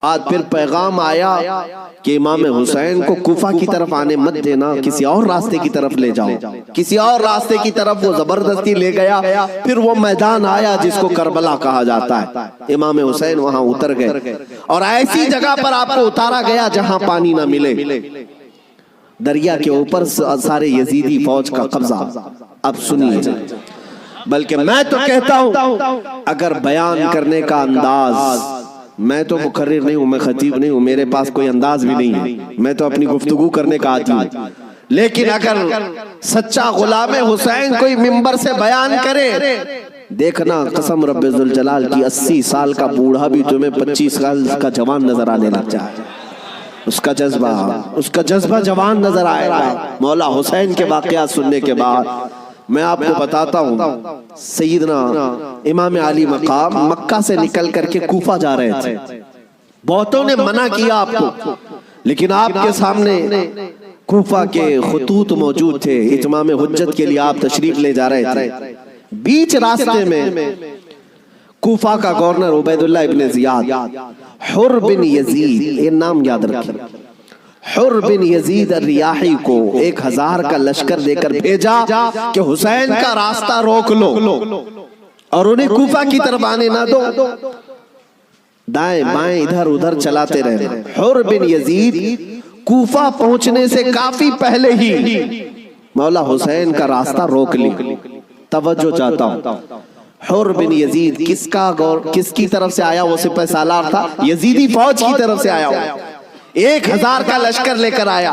بعد پھر پیغام آیا کہ امام حسین کو کوفہ کی طرف آنے مت دینا، کسی اور راستے کی طرف لے جاؤ۔ کسی اور راستے کی طرف وہ زبردستی لے گیا۔ پھر وہ میدان آیا جس کو کربلا کہا جاتا ہے، امام حسین وہاں اتر گئے اور ایسی جگہ پر آپ کو اتارا گیا جہاں پانی نہ ملے۔ دریا کے اوپر سارے یزیدی فوج کا قبضہ۔ اب سنیے، بلکہ میں تو کہتا ہوں اگر بیان کرنے کا انداز، میں تو مقرر نہیں ہوں، میں خطیب نہیں ہوں، میرے پاس کوئی انداز بھی نہیں ہے، میں تو اپنی گفتگو کرنے کا عادی ہوں، لیکن اگر سچا غلام حسین کوئی منبر سے بیان کرے، دیکھنا قسم رب ذوالجلال کی 80 سال کا بوڑھا بھی تمہیں 25 سال کا جوان نظر آنے لگ جائے۔ اس کا جذبہ جوان نظر آئے گا۔ مولا حسین کے واقعات سننے کے بعد میں آپ کو بتاتا ہوں، سیدنا امام علی مقام مکہ سے نکل کر کے کوفہ جا رہے تھے۔ بہتوں نے منع کیا آپ کو، لیکن آپ کے سامنے کوفہ کے خطوط موجود تھے، اتمام حجت کے لیے آپ تشریف لے جا رہے تھے۔ بیچ راستے میں کوفہ کا گورنر عبیداللہ ابن زیاد، حر بن یزید، یہ نام یاد رکھیں، حر بن یزید الریاحی کو 1000 کا لشکر دے کر بھیجا کہ حسین کا راستہ روک لو اور انہیں کوفہ کی طرف آنے نہ دو، دائیں بائیں ادھر ادھر چلاتے رہے۔ حر بن یزید کوفہ پہنچنے سے کافی پہلے ہی مولا حسین کا راستہ روک لی۔ توجہ چاہتا ہوں، حر بن یزید کس کی طرف سے آیا؟ وہ سپہ سالار تھا، یزیدی فوج کی طرف سے آیا، 1000 کا لشکر لے کر آیا۔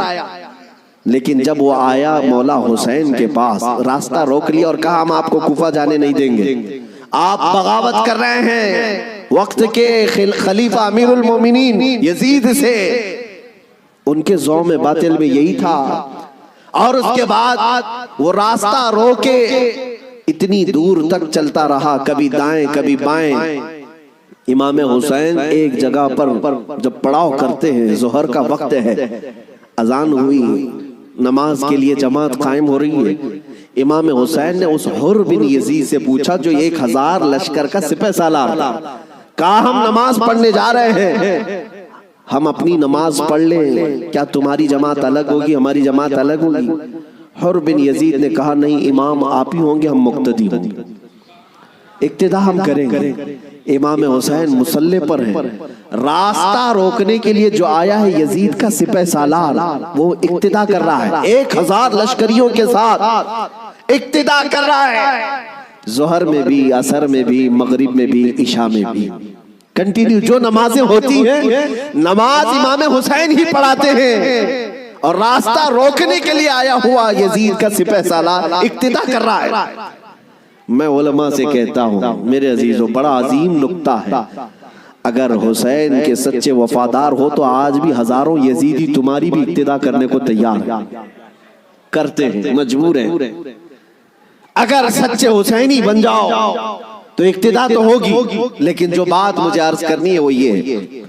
لیکن جب وہ آیا مولا حسین کے پاس، راستہ روک لیا اور کہا ہم آپ کو کوفہ جانے نہیں دیں گے، آپ بغاوت کر رہے ہیں وقت کے خلیفہ امیر المومنین یزید سے۔ ان کے ذوم باطل میں یہی تھا، اور اس کے بعد وہ راستہ روکے اتنی دور تک چلتا رہا، کبھی دائیں کبھی بائیں۔ امام حسین ایک جگہ پر جب پڑاؤ کرتے ہیں، ظہر کا وقت ہے، اذان ہوئی، نماز کے لیے جماعت قائم ہو رہی ہے، امام حسین نے اس حر بن یزید سے پوچھا جو 1000 لشکر کا سپہ سالار تھا، کہا ہم نماز پڑھنے جا رہے ہیں، ہم اپنی نماز پڑھ لیں، کیا تمہاری جماعت الگ ہوگی ہماری جماعت الگ ہوگی؟ حر بن یزید نے کہا نہیں، امام آپ ہی ہوں گے، ہم مقتدی ہوں گے، اقتداء ہم کریں گے۔ امام حسین مصلی پر ہیں، راستہ روکنے کے لیے جو آیا ہے یزید کا سپہ سالار، وہ اقتداء کر رہا ہے، 1000 لشکریوں کے ساتھ اقتداء کر رہا ہے، ظہر میں بھی، عصر میں بھی، مغرب میں بھی، عشاء میں بھی، کنٹینیو جو نمازیں ہوتی ہیں نماز امام حسین ہی پڑھاتے ہیں، اور راستہ روکنے کے لیے آیا ہوا یزید کا سپہ سالار اقتداء کر رہا ہے۔ میں علماء سے کہتا ہوں میرے عزیزوں، بڑا عظیم نکتہ ہے، اگر حسین کے سچے وفادار ہو تو آج بھی ہزاروں یزیدی تمہاری بھی اقتداء کرنے کو تیار ہیں، کرتے ہیں، مجبور ہیں۔ اگر سچے حسینی بن جاؤ تو اقتداء تو ہوگی، لیکن جو بات مجھے عرض کرنی ہے وہ یہ،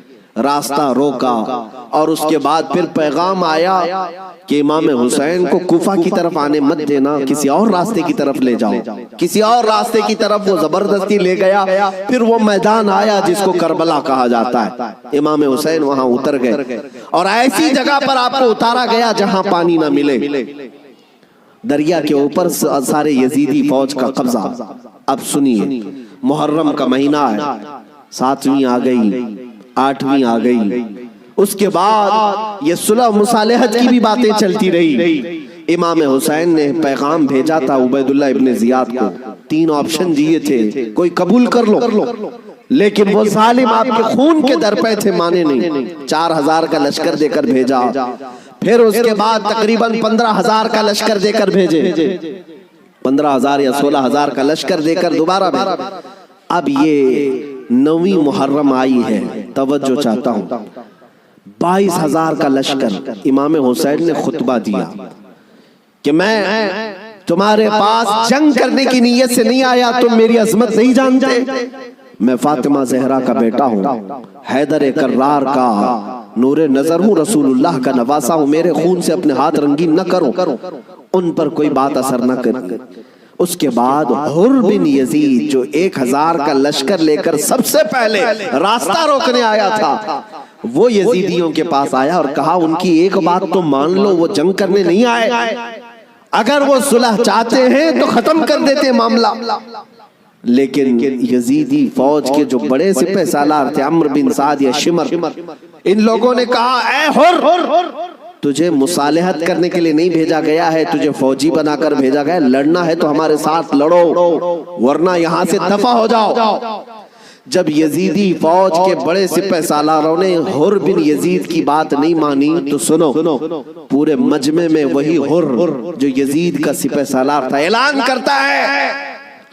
راستہ روکا اور اس کے بعد پھر پیغام آیا کہ امام حسین کو کوفہ کی طرف آنے مت دینا، کسی اور راستے کی طرف لے جاؤ۔ کسی اور راستے کی طرف وہ زبردستی لے گیا۔ پھر وہ میدان آیا جس کو کربلا کہا جاتا ہے، امام حسین وہاں اتر گئے اور ایسی جگہ پر آپ کو اتارا گیا جہاں پانی نہ ملے۔ دریا کے اوپر سارے یزیدی فوج کا قبضہ۔ اب سنیے، محرم کا مہینہ ہے، 7ویں آ گئی، 8ویں آ گئی، اس کے بعد یہ صلح مصالحت کی بھی باتیں چلتی رہی۔ امام حسین نے پیغام بھیجا تھا عبیداللہ ابن زیاد کو، 3 آپشن دیے تھے، کوئی قبول کر لو، لیکن وہ ظالم آپ کے خون کے در پہ تھے، مانے نہیں، 4000 کا لشکر دے کر بھیجا، پھر اس کے بعد تقریباً 15000 کا لشکر دے کر بھیجے، 15000 یا 16000 کا لشکر دے کر دوبارہ بھیجا۔ اب یہ 9ویں محرم آئی ہے، توجہ چاہتا ہوں، 22000 کا لشکر۔ امام حسین نے خطبہ دیا کہ میں تمہارے پاس جنگ کرنے کی نیت سے نہیں آیا، تم میری عظمت نہیں جانتے، میں فاطمہ زہرا کا بیٹا ہوں، حیدر کرار کا نور نظر ہوں، رسول اللہ کا نواسا ہوں، میرے خون سے اپنے ہاتھ رنگین نہ کرو، ان پر کوئی بات اثر نہ کرے۔ اس کے بعد حر بن یزید جو 1000 کا لشکر لے کر سب سے پہلے راستہ روکنے آیا تھا، وہ یزیدیوں کے پاس آیا اور کہا ان کی ایک بات تو مان لو، وہ جنگ کرنے نہیں آئے، اگر وہ صلح چاہتے ہیں تو ختم کر دیتے معاملہ۔ لیکن یزیدی فوج کے جو بڑے سپہ سالار تھے عمرو بن سعد یا شمر، ان لوگوں نے کہا اے حر، تجھے مصالحت کرنے کے لیے نہیں بھیجا گیا ہے، تجھے فوجی بنا کر بھیجا گیا ہے، لڑنا ہے تو ہمارے ساتھ لڑو ورنہ یہاں سے دفع ہو جاؤ۔ جب یزیدی فوج کے بڑے سپہ سالاروں نے حر بن یزید کی بات نہیں مانی تو سنو، پورے مجمع میں وہی حر جو یزید کا سپہ سالار تھا اعلان کرتا ہے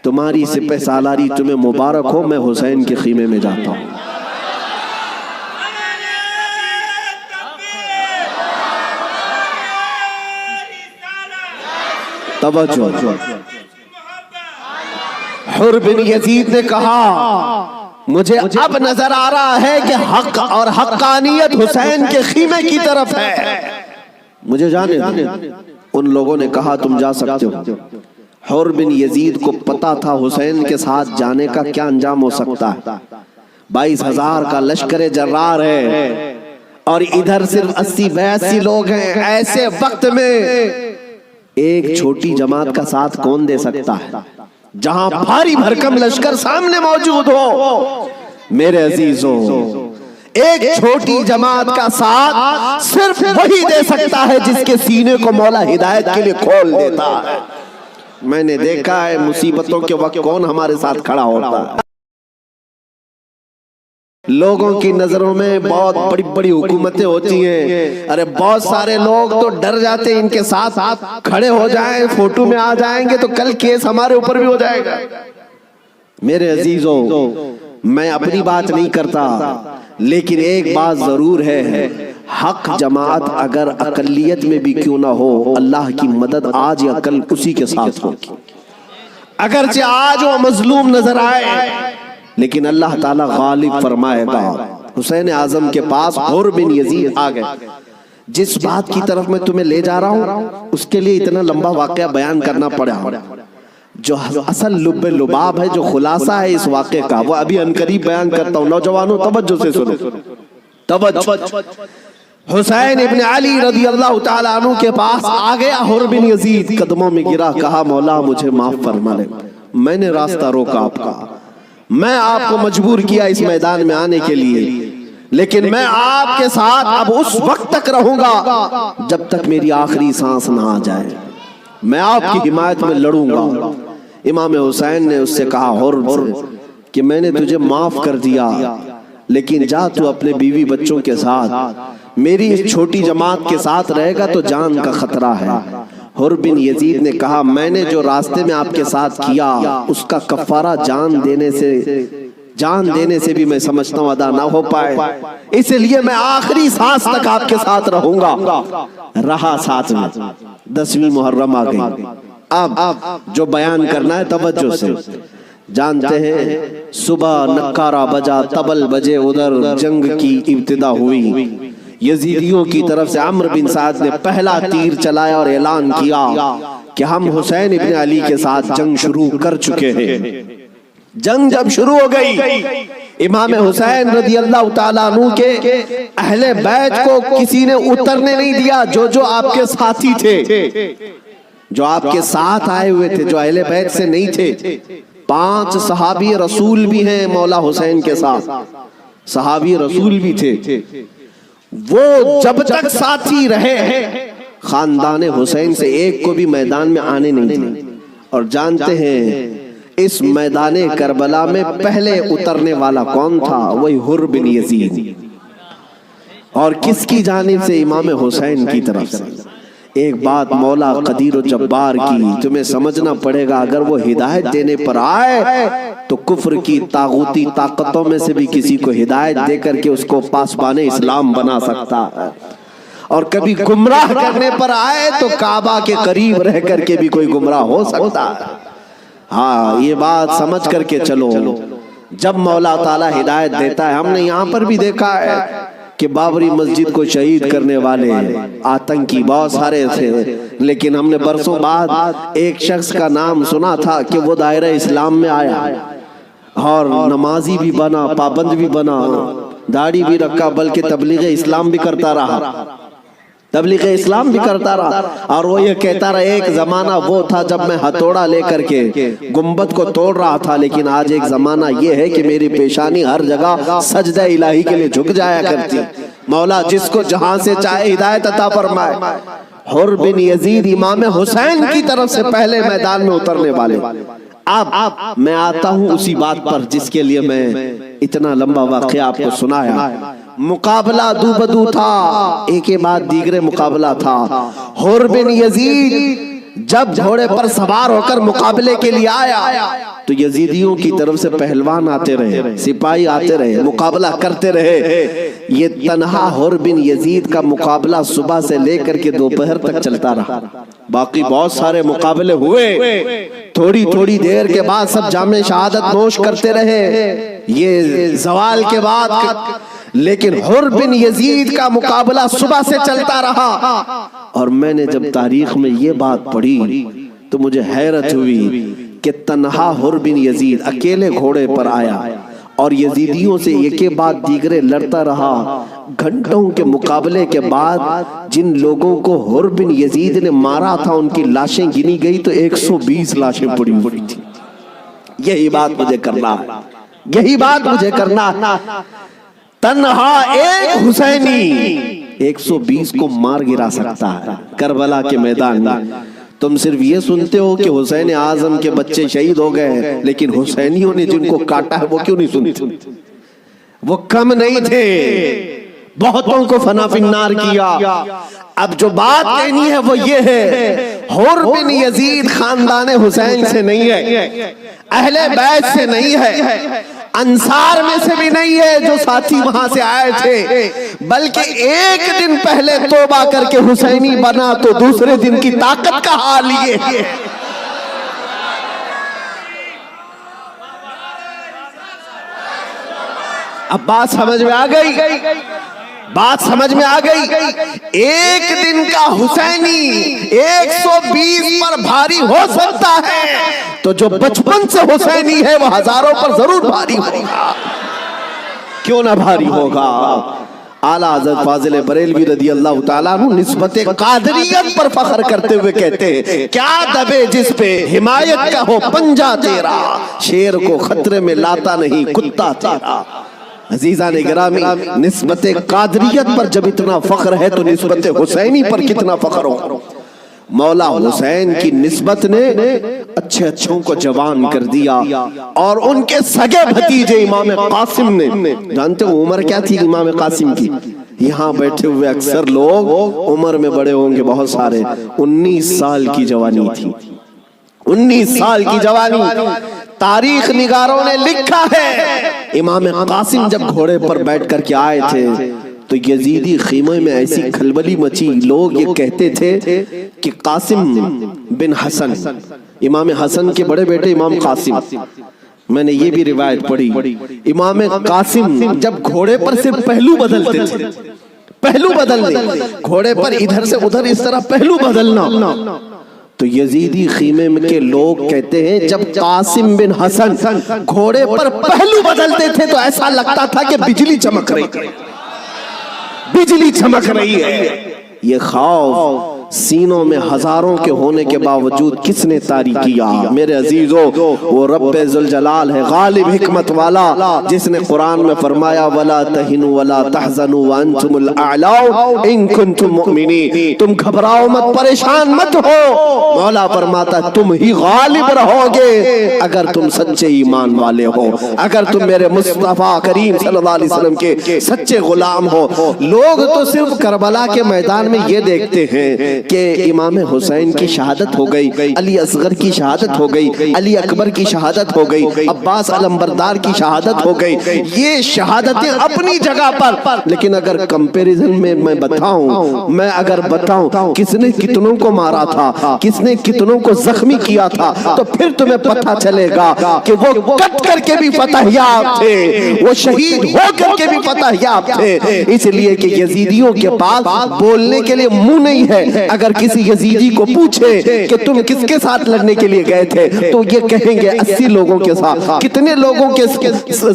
تمہاری سپہ سالاری تمہیں مبارک ہو، میں حسین کے خیمے میں جاتا ہوں۔ توجہ، حر بن یزید نے کہا مجھے اب نظر آ رہا ہے کہ حق اور حقانیت حسین کے خیمے کی طرف ہے، مجھے جانے دیں۔ ان لوگوں نے کہا تم جا سکتے ہو۔ حر بن یزید کو پتا تھا حسین کے ساتھ جانے کا کیا انجام ہو سکتا ہے، 22,000 کا لشکر جرار ہے اور ادھر صرف 80-82 لوگ ہیں۔ ایسے وقت میں ایک چھوٹی جماعت کا ساتھ کون دے سکتا ہے جہاں بھاری بھرکم لشکر سامنے موجود ہو؟ میرے عزیزوں، ایک چھوٹی جماعت کا ساتھ صرف وہی دے سکتا ہے جس کے سینے کو مولا ہدایت کے لیے کھول دیتا ہے۔ میں نے دیکھا ہے مصیبتوں کے وقت کون ہمارے ساتھ کھڑا ہوتا ہے۔ لوگوں کی نظروں میں بہت بڑی بڑی حکومتیں ہوتی ہیں، ارے بہت سارے لوگ تو ڈر جاتے ہیں ان کے ساتھ کھڑے ہو جائیں، فوٹو میں آ جائیں گے تو کل کیس ہمارے اوپر بھی ہو جائے گا۔ میرے عزیزوں، میں اپنی بات نہیں کرتا، لیکن ایک بات ضرور ہے، حق جماعت اگر اقلیت میں بھی کیوں نہ ہو، اللہ کی مدد آج یا کل اسی کے ساتھ ہوگی۔ اگرچہ آج وہ مظلوم نظر آئے لیکن اللہ تعالیٰ غالب فرمائے گا۔ حسین اعظم کے پاس حر بن یزید آ گئے۔ جس بات کی طرف میں تمہیں لے جا رہا ہوں اس کے لیے اتنا لمبا واقعہ بیان کرنا پڑا، جو اصل لب لباب ہے، جو خلاصہ ہے اس واقعے کا، وہ ابھی عنقریب بیان کرتا ہوں۔ نوجوانوں توجہ سے سنو، توجہ۔ حسین ابن علی رضی اللہ تعالیٰ عنہ کے پاس آ گیا حر بن یزید، قدموں میں گرا، کہا مولا مجھے معاف فرما لے، میں نے راستہ روکا آپ کا، میں آپ کو مجبور کیا اس میدان میں آنے کے لیے، لیکن میں آپ کے ساتھ اب اس وقت تک رہوں گا جب تک میری آخری سانس نہ آ جائے، میں آپ کی حمایت میں لڑوں گا۔ امام حسین نے اس سے کہا حر کہ میں نے تجھے معاف کر دیا، لیکن جا تو اپنے بیوی بچوں کے ساتھ، میری اس چھوٹی جماعت کے ساتھ رہے گا تو جان کا خطرہ ہے۔ حر بن یزید نے کہا میں نے جو راستے میں آپ کے ساتھ کیا اس کا کفارہ جان دینے سے بھی میں سمجھتا ہوں ادا نہ ہو پائے، اس لیے میں آخری سانس تک آپ کے ساتھ رہوں گا۔ رہا ساتھ میں۔ 10ویں محرم آ گئی۔ اب جو بیان کرنا ہے توجہ سے جانتے ہیں، صبح نکارہ بجا، طبل بجے، ادھر جنگ کی ابتدا ہوئی۔ یزیدیوں کی طرف سے عمرو بن سعد نے پہلا تیر چلایا اور اعلان کیا کہ ہم حسین ابن علی کے ساتھ جنگ شروع کر چکے ہیں۔ جنگ جب شروع ہو گئی، امام حسین رضی اللہ تعالیٰ عنہ کے اہل بیت کو کسی نے اترنے نہیں دیا، جو آپ کے ساتھی تھے، جو آپ کے ساتھ آئے ہوئے تھے، جو اہل بیت سے نہیں تھے۔ 5 صحابی رسول بھی ہیں مولا حسین کے ساتھ، صحابی رسول بھی تھے، وہ جب تک ساتھی رہے خاندان حسین سے ایک کو بھی میدان میں آنے نہیں دیا۔ اور جانتے ہیں اس میدان کربلا میں پہلے اترنے والا کون تھا؟ وہی حر بن یزید، اور کس کی جانب سے؟ امام حسین کی طرف سے۔ ایک بات مولا قدیر و جبار کی تمہیں سمجھنا پڑے گا، اگر وہ ہدایت دینے پر آئے تو کفر کی طاغوتی طاقتوں میں سے بھی کسی کو ہدایت دے کر کے اس کو پاسبان اسلام بنا سکتا ہے، اور کبھی گمراہ کرنے پر آئے تو کعبہ کے قریب رہ کر کے بھی کوئی گمراہ ہو سکتا ہے۔ ہاں، یہ بات سمجھ کر کے چلو، جب مولا تعالیٰ ہدایت دیتا ہے، ہم نے یہاں پر بھی دیکھا ہے کہ بابری مسجد کو شہید کرنے والے آتنکی بہت سارے تھے، لیکن ہم نے برسوں بعد ایک شخص کا نام سنا تھا کہ وہ دائرہ اسلام میں آیا اور نمازی بھی بنا، پابند بھی بنا، داڑھی بھی رکھا بلکہ تبلیغ اسلام بھی کرتا رہا، تبلیغ اسلام بھی کرتا رہا، اور وہ یہ کہتا رہا ایک زمانہ وہ تھا جب میں ہتھوڑا لے کر کے گنبد کو توڑ رہا تھا، لیکن آج ایک زمانہ یہ ہے کہ میری پیشانی ہر جگہ سجدہ الہی کے لیے جھک جایا کرتی۔ مولا جس کو جہاں سے چاہے ہدایت عطا فرمائے۔ حر بن یزید امام حسین کی طرف سے پہلے میدان میں اترنے والے۔ اب میں آتا ہوں اسی بات پر جس کے لیے میں اتنا لمبا واقعہ آپ کو سنایا۔ مقابلہ دو بدو تھا، ایک کے بعد دیگرے مقابلہ تھا۔ حر بن یزید جب گھوڑے پر سوار ہو کر مقابلے کے لیے آیا تو یزیدیوں کی طرف سے پہلوان آتے رہے، سپاہی آتے رہے، مقابلہ کرتے رہے۔ یہ تنہا حر بن یزید کا مقابلہ صبح سے لے کر کے دوپہر تک چلتا رہا۔ باقی بہت سارے مقابلے ہوئے، تھوڑی تھوڑی دیر کے بعد سب جام شہادت نوش کرتے رہے، یہ زوال کے بعد، لیکن حر بن یزید کا مقابلہ صبح سے چلتا رہا۔ اور میں نے جب تاریخ میں یہ بات پڑھی تو مجھے حیرت ہوئی کہ تنہا حر بن یزید اکیلے گھوڑے پر آیا اور یزیدیوں سے ایک کے بعد دیگرے لڑتا رہا۔ گھنٹوں کے مقابلے کے بعد جن لوگوں کو حر بن یزید نے مارا تھا ان کی لاشیں گنی گئی تو 120 لاشیں پڑی ہوئی تھی۔ یہی بات مجھے کرنا ہے، یہی بات مجھے کرنا ہے۔ تنہا ایک حسینی 120 کو مار گرا سکتا ہے کربلا کے میدان میں۔ تم صرف یہ سنتے ہو کہ حسین اعظم کے بچے شہید ہو گئے، لیکن حسینیوں نے جن کو کاٹا ہے وہ کیوں نہیں سنتے؟ وہ کم نہیں تھے، بہتوں کو فنا فی النار کیا۔ اب جو بات کہنی ہے وہ یہ ہے، حر بن یزید خاندان حسین سے نہیں ہے، اہل بیت سے نہیں ہے، انصار میں سے بھی نہیں ہے جو ساتھی وہاں سے آئے تھے، بلکہ ایک دن پہلے توبہ کر کے حسینی بنا تو دوسرے دن کی طاقت کا حال یہ ہے۔ اب بات سمجھ میں آ گئی، بات سمجھ میں آ گئی۔ ایک دن کا حسینی 120 پر بھاری ہو سکتا ہے تو جو بچپن سے حسینی ہے وہ ہزاروں پر ضرور بھاری ہوگا، کیوں نہ بھاری ہوگا۔ اعلیٰ حضرت فاضل بریلوی رضی اللہ تعالیٰ عنہ نسبت قادریت پر فخر کرتے ہوئے کہتے ہیں، کیا دبے جس پہ حمایت کا ہو پنجہ تیرا، شیر کو خطرے میں لاتا نہیں کتا تیرا۔ عزیزان گرامی، نسبت قادریت پر جب اتنا فخر ہے تو نسبت حسینی پر کتنا فخر ہو۔ مولا حسین کی نسبت نے اچھے اچھوں کو جوان کر دیا، اور ان کے سگے بھتیجے امام قاسم نے، جانتے ہو عمر کیا تھی امام قاسم کی؟ یہاں بیٹھے ہوئے اکثر لوگ عمر میں بڑے ہوں گے بہت سارے، 19 سال کی جوانی تھی، 19 سال کی جوانی۔ تاریخ نگاروں نے لکھا ہے امام قاسم جب گھوڑے پر بیٹھ کر کے آئے تھے تو یزیدی خیمے میں ایسی کھلبلی مچی، لوگ یہ کہتے تھے کہ قاسم بن حسن، امام حسن کے بڑے بیٹے امام قاسم، میں نے یہ بھی روایت پڑھی، امام قاسم جب گھوڑے پر صرف پہلو بدلتے تھے، پہلو بدلنے، گھوڑے پر ادھر سے ادھر اس طرح پہلو بدلنا، تو یزیدی خیمے کے لوگ کہتے ہیں جب قاسم بن حسن گھوڑے پر پہلو بدلتے تھے تو ایسا لگتا تھا کہ بجلی چمک رہی ہے، بجلی چمک رہی ہے۔ یہ خوف سینوں میں ہزاروں کے ہونے کے باوجود کس نے طاری کیا؟ میرے عزیزو، وہ رب ذوالجلال ہے، غالب حکمت والا، جس نے قرآن میں فرمایا وَلَا تَهِنُوا وَلَا تَحْزَنُوا وَأَنْتُمُ الْأَعْلَوْا إِن كُنتُم مُؤْمِنِينَ، تم گھبراؤ مت، پریشان مت ہو، مولا فرماتا تم ہی غالب رہو گے اگر تم سچے ایمان والے ہو، اگر تم میرے مصطفیٰ کریم صلی اللہ علیہ وسلم کے سچے غلام ہو۔ لوگ تو صرف کربلا کے میدان میں یہ دیکھتے ہیں کہ امام حسین کی شہادت ہو گئی، علی اصغر کی شہادت ہو گئی، علی اکبر کی شہادت ہو گئی، عباس علمبردار کی شہادت ہو گئی، یہ شہادتیں اپنی جگہ پر، لیکن اگر کمپیریزن میں میں اگر بتاؤں کس نے کتنوں کو مارا تھا، کس نے کتنوں کو زخمی کیا تھا، تو پھر تمہیں پتہ چلے گا کہ وہ کٹ کر کے بھی فتح یاب تھے، وہ شہید ہو کر کے بھی فتح یاب تھے، اس لیے کہ یزیدیوں کے پاس بولنے کے لیے منہ نہیں ہے، اگر کسی یزیدی کو پوچھے کہ تم کس کے ساتھ لڑنے کے لیے گئے تھے تو یہ کہیں گے 80 لوگوں کے ساتھ. کتنے لوگوں کے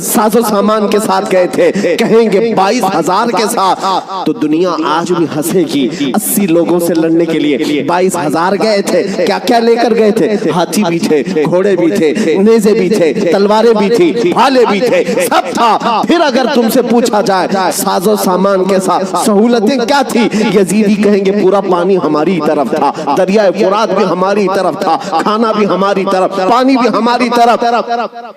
ساز و سامان کے ساتھ گئے تھے؟ کہیں گے 22,000 کے ساتھ. تو دنیا آج بھی ہنسے گی. 80 لوگوں سے لڑنے کے لیے 22,000 گئے تھے. کیا کیا لے کر گئے تھے؟ ہاتھی بھی تھے, گھوڑے بھی تھے, نیزے بھی تھے, تلواریں بھی تھی, بھالے بھی تھے, سب تھا. پھر اگر تم سے پوچھا جائے ساز و سامان کے ساتھ سہولتیں کیا تھی؟ یزیدی کہیں گے پورا پانی ہماری طرف تھا, دریائے فرات بھی ہماری طرف تھا, کھانا بھی ہماری طرف, پانی بھی ہماری طرف.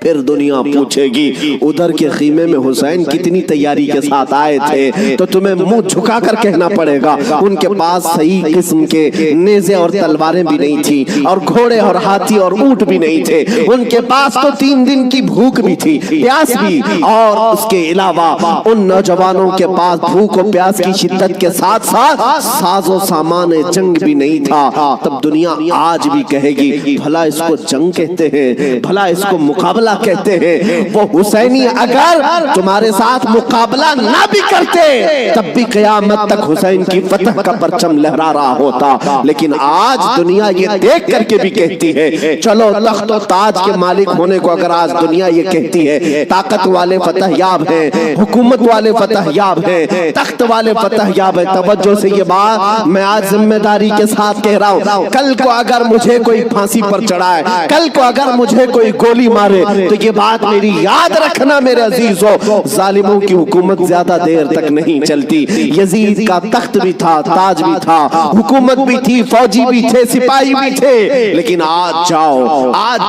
پھر دنیا پوچھے گی ادھر کے خیمے میں حسین کتنی تیاری کے ساتھ آئے تھے؟ تو تمہیں منہ جھکا کر کہنا پڑے گا ان کے پاس صحیح قسم کے نیزے اور تلواریں بھی نہیں تھی, اور گھوڑے اور ہاتھی اور اونٹ بھی نہیں تھے. ان کے پاس تو 3 دن کی بھوک بھی تھی, پیاس بھی, اور اس کے علاوہ ان نوجوانوں کے پاس بھوک و پیاس کی شدت کے ساتھ ساتھ ساز و سامان جنگ بھی نہیں تھا. تب دنیا آج بھی کہے گی بھلا اس کو جنگ کہتے ہیں, بھلا اس کو مقابلہ کہتے ہیں. وہ حسینی اگر تمہارے ساتھ مقابلہ نہ بھی کرتے تب بھی قیامت تک حسین کی فتح کا پرچم لہرا رہا ہوتا. لیکن آج دنیا یہ دیکھ کر کے بھی کہتی ہے, چلو تخت و تاج کے مالک ہونے کو اگر آج دنیا یہ کہتی ہے, طاقت والے فتح یاب ہیں, حکومت والے فتح یاب ہیں, تخت والے فتح یاب ہیں. توجہ سے یہ بات میں آج ذمہ داری کے ساتھ کہہ رہا ہوں, کل کو اگر مجھے کوئی پھانسی پر چڑھائے, کل کو اگر مجھے کوئی گولی مارے, تو یہ بات میری یاد رکھنا میرے عزیزو, ظالموں کی حکومت زیادہ دیر تک نہیں چلتی. یزید کا تخت بھی تھا, تاج بھی تھا, حکومت بھی تھی, فوجی بھی تھے, سپاہی بھی تھے, لیکن آج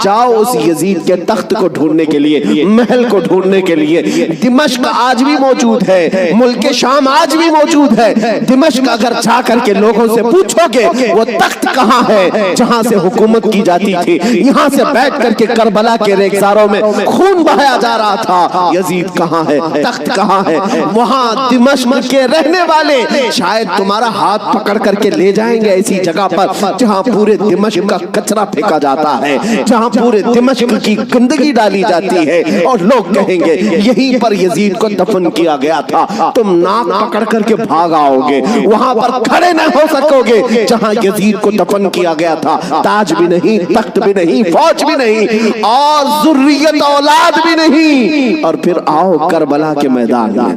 جاؤ اس یزید کے تخت کو ڈھونڈنے کے لیے, محل کو ڈھونڈنے کے لیے. دمشق آج بھی موجود ہے, ملک شام آج بھی موجود ہے. دمشق اگر جا کر کے لوگوں سے پوچھو گے وہ تخت کہاں ہے جہاں سے حکومت کی جاتی تھی, یہاں سے بیٹھ کر کے کربلا کے ریگزاروں میں خون بہایا جا رہا تھا, یزید کہاں ہے, تخت کہاں ہے؟ وہاں دمشق کے رہنے والے شاید تمہارا ہاتھ پکڑ کر کے لے جائیں گے ایسی جگہ پر جہاں پورے دمشق کا کچرا پھینکا جاتا ہے, جہاں پورے دمشق کی گندگی ڈالی جاتی ہے, اور لوگ کہیں گے یہیں پر یزید کو دفن کیا گیا تھا. تم ناک پکڑ کر کے بھاگ آؤ گے, وہاں پر کھڑے نہ ہو سکو گے جہاں یزید کو دفن کیا گیا تھا. تاج بھی نہیں, تخت بھی نہیں, فوج بھی نہیں, اور ذریت اولاد بھی نہیں. اور پھر آؤ کربلا کے میدان میں,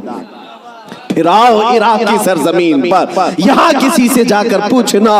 پھر آؤ عراق کی سرزمین پر, یہاں کسی سے جا کر پوچھنا,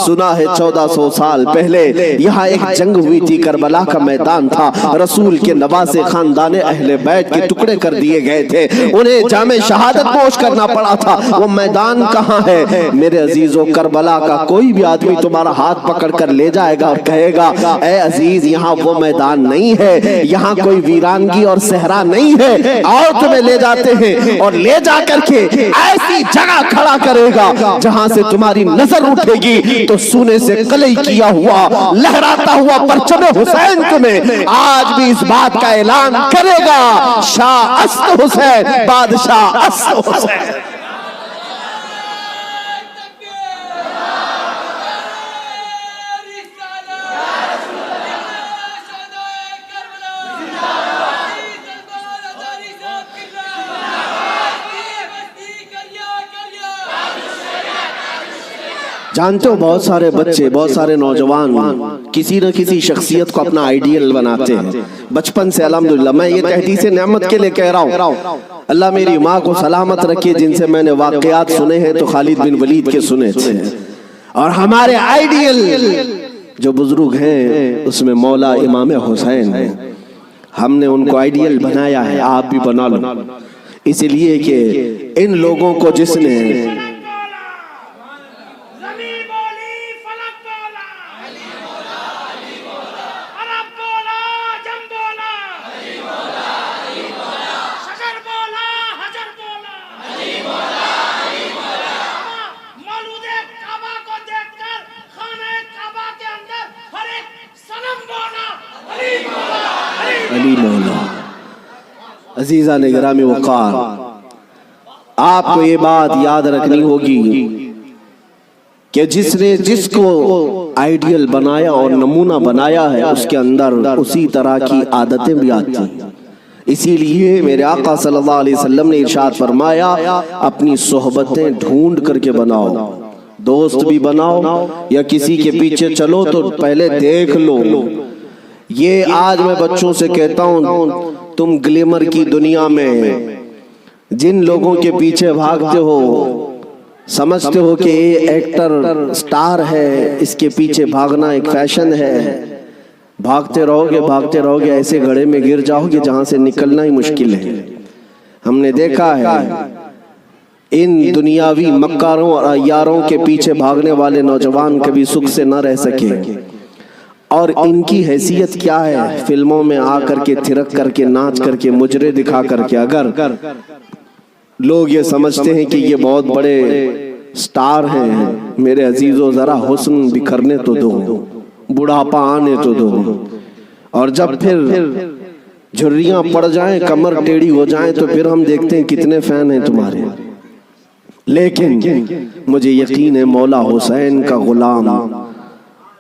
سنا ہے 1400 سال پہلے یہاں ایک جنگ ہوئی تھی, کربلا کا میدان تھا, رسول کے نواسے خاندان اہل بیت کے ٹکڑے کر دیے گئے تھے, انہیں جام شہادت پوش کرنا پڑا تھا. وہ میدان کہاں ہے میرے عزیزو؟ کربلا کا کوئی بھی آدمی تمہارا ہاتھ پکڑ کر لے جائے گا اور کہے گا اے عزیز یہاں وہ میدان نہیں ہے, یہاں کوئی ویرانگی اور صحرا نہیں ہے, اور تمہیں لے جاتے ہیں اور لے جا کر کے ایسی جگہ کھڑا کرے گا جہاں سے تمہاری نظر اٹھے گی تو سونے سے قلعی کیا ہوا لہراتا ہوا پرچم حسین تمہیں آج بھی اس بات کا اعلان کرے گا, شاہ اسد حسین, بادشاہ اسد حسین. جانتے ہو بہت سارے بچے, بہت سارے نوجوان کسی نہ کسی شخصیت کو اپنا آئیڈیل بناتے ہیں بچپن سے. الحمدللہ میں یہ تحدیث نعمت کے لئے کہہ رہا ہوں, اللہ میری ماں کو سلامت رکھے, جن سے میں نے واقعات سنے ہیں تو خالد بن ولید کے سنے تھے, اور ہمارے آئیڈیل جو بزرگ ہیں اس میں مولا امام حسین ہیں. ہم نے ان کو آئیڈیل بنایا ہے, آپ بھی بنا لو, اس لیے کہ ان لوگوں کو جس نے علی مولا. عزیزان گرامی وقار, آپ کو یہ بات یاد رکھنی ہوگی کہ جس نے جس کو آئیڈیل بنایا اور نمونہ بنایا ہے اس کے اندر اسی طرح کی عادتیں بھی آتی ہیں. اسی لیے میرے آقا صلی اللہ علیہ وسلم نے ارشاد فرمایا اپنی صحبتیں ڈھونڈ کر کے بناؤ, دوست بھی بناؤ یا کسی کے پیچھے چلو تو پہلے دیکھ لو. یہ آج میں بچوں سے کہتا ہوں، تم گلیمر کی دنیا میں جن لوگوں کے پیچھے بھاگتے ہو، سمجھتے ہو کہ یہ ایکٹر سٹار ہے، اس کے پیچھے بھاگنا ایک فیشن ہے، بھاگتے رہو گے ایسے گڑھے میں گر جاؤ گے جہاں سے نکلنا ہی مشکل ہے. ہم نے دیکھا ہے ان دنیاوی مکاروں اور عیاروں کے پیچھے بھاگنے والے نوجوان کبھی سکھ سے نہ رہ سکے. اور ان کی حیثیت کیا ہے؟ فلموں میں آ کر کے تھرک کر کے ناچ کر کے مجرے دکھا کر کے اگر لوگ یہ سمجھتے ہیں کہ یہ بہت بڑے سٹار ہیں، میرے عزیزو ذرا حسن بکھرنے تو دو، بڑھاپا آنے تو دو، اور جب پھر جھریاں پڑ جائیں، کمر ٹیڑھی ہو جائیں، تو پھر ہم دیکھتے ہیں کتنے فین ہیں تمہارے. لیکن مجھے یقین ہے مولا حسین کا غلام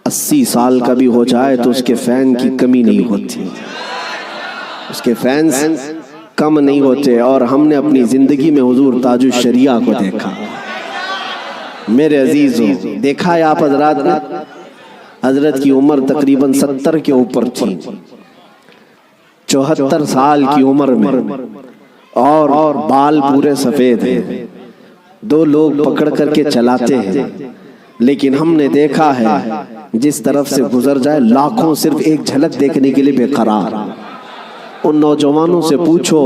80 سال کا بھی ہو جائے تو اس کے فین کی کمی نہیں ہوتی، اس کے فینز کم نہیں ہوتے. اور ہم نے اپنی زندگی میں حضور تاج الشریعہ کو دیکھا. میرے عزیزوں، دیکھا ہے آپ حضرات نے، حضرت کی عمر تقریباً 70 کے اوپر تھی، 74 سال کی عمر میں، اور بال پورے سفید ہیں. 2 لوگ پکڑ کر کے چلاتے ہیں، لیکن ہم نے دیکھا ہے جس طرف سے گزر جائے لاکھوں صرف ایک جھلک دیکھنے کے لیے بے قرار. ان نوجوانوں سے پوچھو،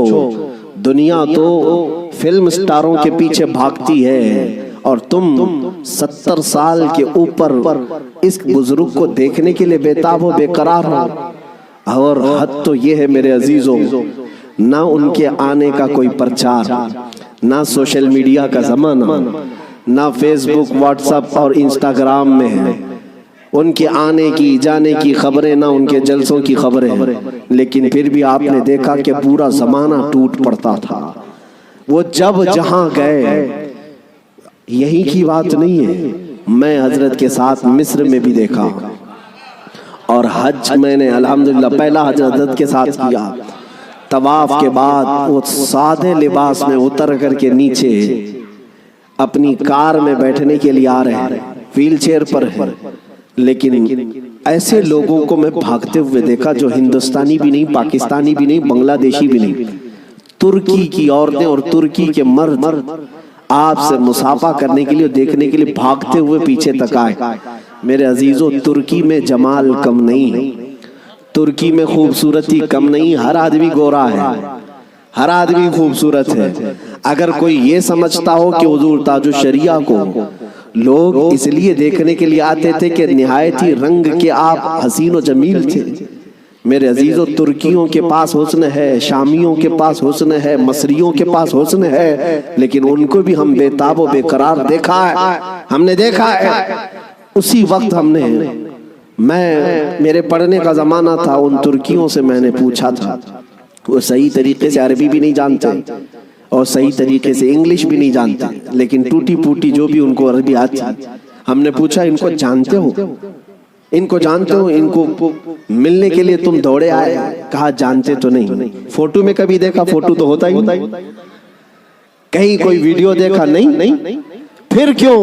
دنیا تو فلم سٹاروں کے پیچھے بھاگتی ہے اور تم 70 سال کے اوپر اس بزرگ کو دیکھنے کے لیے بےتاب ہو، بے قرار ہو. اور حد تو یہ ہے میرے عزیزوں، نہ ان کے آنے کا کوئی پرچار، نہ سوشل میڈیا کا زمانہ، نہ فیس بک، واٹس ایپ اور انسٹاگرام میں ہے ان کے آنے کی جانے کی خبریں، نہ ان کے جلسوں کی خبریں ہیں. لیکن پھر بھی آپ نے دیکھا کہ پورا زمانہ ٹوٹ پڑتا تھا. وہ جب جہاں گئے، یہی کی بات نہیں ہے، میں حضرت کے ساتھ مصر میں بھی دیکھا، اور حج میں نے الحمدللہ پہلا حج حضرت کے ساتھ کیا. طواف کے بعد وہ سادے لباس میں اتر کر کے نیچے اپنی کار میں بیٹھنے کے لیے آ رہے ہیں، ویل چیئر پر ہے. لیکن ایسے لوگوں کو میں بھاگتے ہوئے دیکھا جو ہندوستانی بھی نہیں، پاکستانی بھی نہیں، بنگلہ دیشی بھی نہیں. ترکی کی عورتیں اور ترکی کے مرد آپ سے مصافحہ کرنے کے لیے، دیکھنے کے لیے بھاگتے ہوئے پیچھے تک آئے. میرے عزیزو، ترکی میں جمال کم نہیں، ترکی میں خوبصورتی کم نہیں. ہر آدمی گورا ہے، ہر آدمی خوبصورت ہے. اگر کوئی یہ سمجھتا ہو کہ حضور تاج الشریعہ کو لوگ اس لیے دیکھنے کے لیے آتے تھے کہ نہایت ہی رنگ کے آپ حسین و جمیل تھے، میرے عزیزو ترکیوں کے پاس حسن ہے، شامیوں کے پاس حسن ہے، مصریوں کے پاس حسن ہے، لیکن ان کو بھی ہم بے تاب و بے قرار دیکھا ہے. ہم نے دیکھا ہے اسی وقت میرے پڑھنے کا زمانہ تھا، ان ترکیوں سے میں نے پوچھا تھا، وہ صحیح طریقے سے عربی بھی نہیں جانتے اور صحیح طریقے سے انگلش بھی نہیں جانتے، لیکن ٹوٹی پوٹی جو بھی ان کو عربی آتی. ہم نے پوچھا ان کو جانتے ہو، ان کو جانتے ہو، ان کو ملنے کے لیے تم دوڑے آئے؟ کہا جانتے تو نہیں. فوٹو میں کبھی دیکھا؟ فوٹو تو ہوتا ہی نہیں. کہیں کوئی ویڈیو دیکھا؟ نہیں. پھر کیوں؟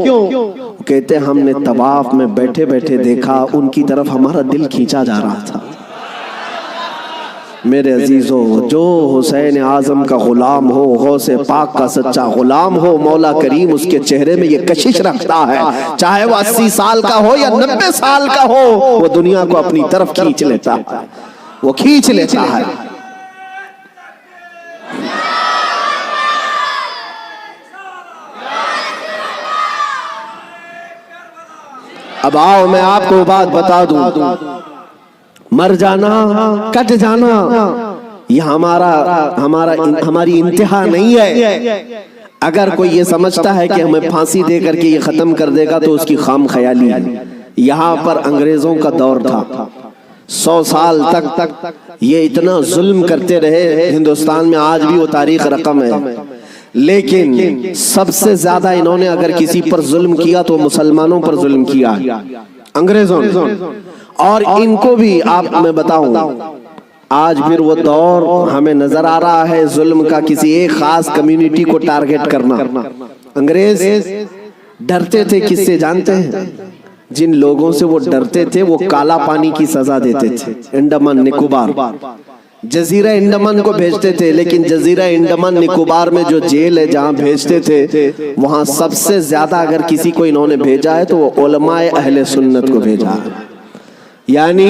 کہتے ہم نے طواف میں بیٹھے بیٹھے دیکھا، ان کی طرف ہمارا دل کھینچا جا رہا تھا. میرے عزیزو، جو حسین اعظم کا غلام ہو، غوث پاک کا سچا غلام ہو، مولا کریم اس کے چہرے میں یہ کشش رکھتا ہے، چاہے وہ 80 سال کا ہو یا 90 سال کا ہو، وہ دنیا کو اپنی طرف کھینچ لیتا ہے، وہ کھینچ لیتا ہے. اب آؤ میں آپ کو بات بتا دوں، مر جانا، کٹ جانا، یہ ہماری انتہا نہیں ہے. اگر کوئی یہ سمجھتا ہے کہ ہمیں پھانسی دے کر کے یہ ختم کر دے گا تو اس کی خام خیالی ہے. یہاں پر انگریزوں کا دور تھا، 100 سال تک یہ اتنا ظلم کرتے رہے. ہندوستان میں آج بھی وہ تاریخ رقم ہے، لیکن سب سے زیادہ انہوں نے اگر کسی پر ظلم کیا تو مسلمانوں پر ظلم کیا انگریزوں نے. اور ان کو بھی میں بتاؤں، آج پھر وہ دور ہمیں نظر آ رہا ہے ظلم کا، کسی ایک خاص کمیونٹی کو ٹارگٹ کرنا. انگریز ڈرتے تھے کس سے جانتے ہیں؟ جن لوگوں سے وہ ڈرتے تھے وہ کالا پانی کی سزا دیتے تھے۔ انڈمان نکوبار، جزیرہ انڈمان کو بھیجتے تھے، لیکن جزیرہ انڈمان نکوبار میں جو جیل ہے جہاں بھیجتے تھے، وہاں سب سے زیادہ اگر کسی کو انہوں نے بھیجا ہے تو وہ علماء اہل سنت کو بھیجا ہے۔ یعنی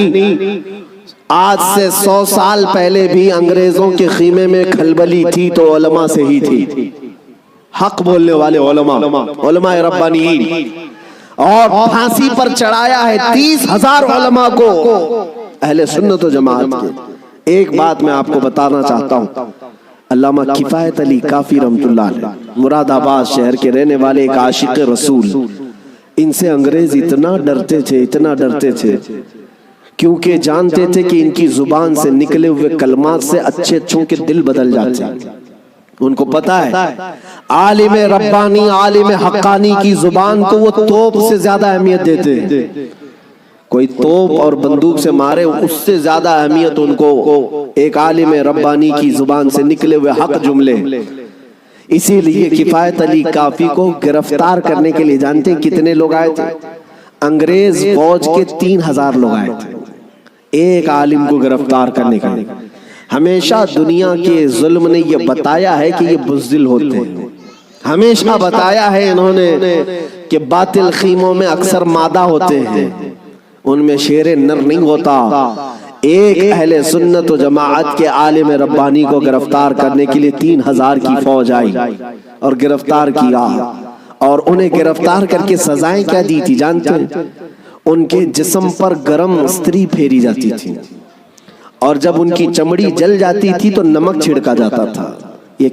آج سے 100 سال پہلے بھی انگریزوں کے خیمے میں کھلبلی تھی تو علماء سے ہی تھی، حق بولنے والے علماء ربانیین، اور پھانسی پر چڑھایا ہے 30,000 علماء کو اہل سنت و جماعت کے۔ ایک بات میں آپ کو بتانا چاہتا ہوں، علامہ کفایت علی کافی رحمت اللہ علیہ مراد آباد شہر کے رہنے والے ایک عاشق رسول، ان سے انگریز اتنا ڈرتے تھے کیونکہ جانتے تھے کہ ان کی زبان سے نکلے ہوئے کلمات سے اچھے اچھوں کے دل بدل جاتے ہیں۔ ان کو پتا ہے عالم ربانی، عالم حقانی کی زبان کو وہ توپ سے زیادہ اہمیت دیتے ہیں۔ کوئی توپ اور بندوق سے مارے اس سے زیادہ اہمیت ان کو ایک عالم ربانی کی زبان سے نکلے ہوئے حق جملے۔ اسی لیے کفایت علی کافی کو گرفتار کرنے کے لیے جانتے ہیں کتنے لوگ آئے تھے؟ انگریز فوج کے 3,000 لوگ آئے تھے ایک عالم کو گرفتار کرنے کے لیے۔ ہمیشہ دنیا کے ظلم نے یہ بتایا ہے کہ یہ بزدل ہوتے ہیں، ہمیشہ بتایا ہے انہوں نے کہ باطل خیموں میں اکثر مادہ ہوتے ہیں، ان میں شیر نر نہیں ہوتا۔ ایک اہل سنت و جماعت کے عالم ربانی کو گرفتار کرنے کے لیے 3,000 کی فوج آئی اور گرفتار کیا، اور انہیں گرفتار کر کے سزائیں کیا دی تھی جانتے ہیں؟ ان کے جسم پر گرم استری پھیری جاتی تھی، اور جب ان کی چمڑی جل جاتی تھی تو نمک چھڑکا جاتا تھا۔ یہ